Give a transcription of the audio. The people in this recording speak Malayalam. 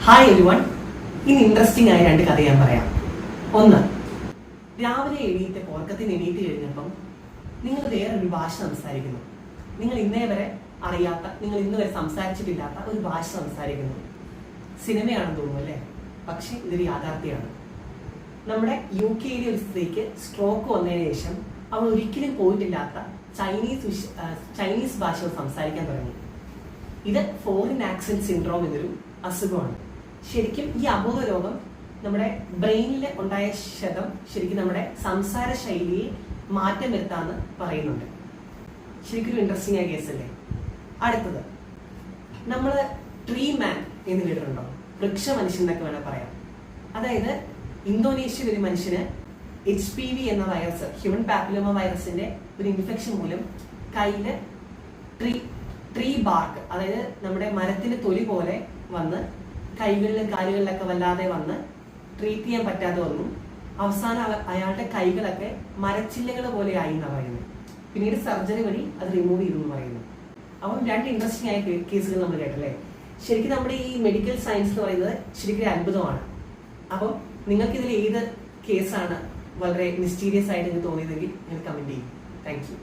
Hi everyone. ഇന്ന് ഇൻട്രസ്റ്റിംഗ് ആയ രണ്ട് കഥ ഞാൻ പറയാം. ഒന്ന്, രാവിലെ എണീറ്റ് ഉറക്കത്തിന് എണീറ്റ് കഴിഞ്ഞപ്പം നിങ്ങൾ വേറൊരു ഭാഷ സംസാരിക്കുന്നു. നിങ്ങൾ ഇന്നേ വരെ അറിയാത്ത, നിങ്ങൾ ഇന്ന് വരെ സംസാരിച്ചിട്ടില്ലാത്ത ഒരു ഭാഷ സംസാരിക്കുന്നു. സിനിമയാണെന്ന് തോന്നുന്നു അല്ലേ? പക്ഷെ ഇതൊരു യാഥാർത്ഥ്യമാണ്. നമ്മുടെ UK ഒരു സ്ത്രീക്ക് സ്ട്രോക്ക് വന്നതിന് ശേഷം അവൾ ഒരിക്കലും പോയിട്ടില്ലാത്ത ചൈനീസ് ഭാഷ സംസാരിക്കാൻ തുടങ്ങി. ഇത് ഫോറിൻ ആക്സെന്റ് സിൻഡ്രോം എന്നൊരു അസുഖമാണ്. ശരിക്കും ഈ അപൂർവ രോഗം നമ്മുടെ ബ്രെയിനിൽ ഉണ്ടായ ക്ഷതം ശരിക്കും നമ്മുടെ സംസാര ശൈലിയെ മാറ്റം വരുത്താന്ന് പറയുന്നുണ്ട്. ശരിക്കും ഒരു ഇൻട്രസ്റ്റിംഗ് ആയ കേസല്ലേ? അടുത്തത്, നമ്മൾ ട്രീ മാൻ എന്ന് കേട്ടിട്ടുണ്ടോ? വൃക്ഷ മനുഷ്യൻ എന്നൊക്കെ വേണം പറയാം. അതായത് ഇന്തോനേഷ്യയിൽ ഒരു മനുഷ്യന് HPV എന്ന വൈറസ്, ഹ്യൂമൻ പാപ്പിലോമ വൈറസിന്റെ ഒരു ഇൻഫെക്ഷൻ മൂലം കയ്യില് ട്രീ ബാർക്ക്, അതായത് നമ്മുടെ മരത്തിന്റെ തൊലി പോലെ വന്ന് കൈകളിലും കാലുകളിലൊക്കെ വല്ലാതെ വന്ന് ട്രീറ്റ് ചെയ്യാൻ പറ്റാതെ വന്നു. അവസാനം അയാളുടെ കൈകളൊക്കെ മരച്ചില്ലകൾ പോലെ ആയി എന്നാണ് പറയുന്നത്. പിന്നീട് സർജറി വഴി അത് റിമൂവ് ചെയ്തു എന്ന് പറയുന്നു. അപ്പം രണ്ട് ഇൻട്രസ്റ്റിംഗ് ആയ കേസുകൾ നമ്മൾ കേട്ടല്ലേ? ശരിക്കും നമ്മുടെ ഈ മെഡിക്കൽ സയൻസ് എന്ന് പറയുന്നത് ശരിക്കും ഒരു അത്ഭുതമാണ്. അപ്പം നിങ്ങൾക്ക് ഇതിൽ ഏത് കേസാണ് വളരെ മിസ്റ്റീരിയസ് ആയിട്ട് തോന്നിയതെങ്കിൽ നിങ്ങൾ കമന്റ് ചെയ്യും. Thank you.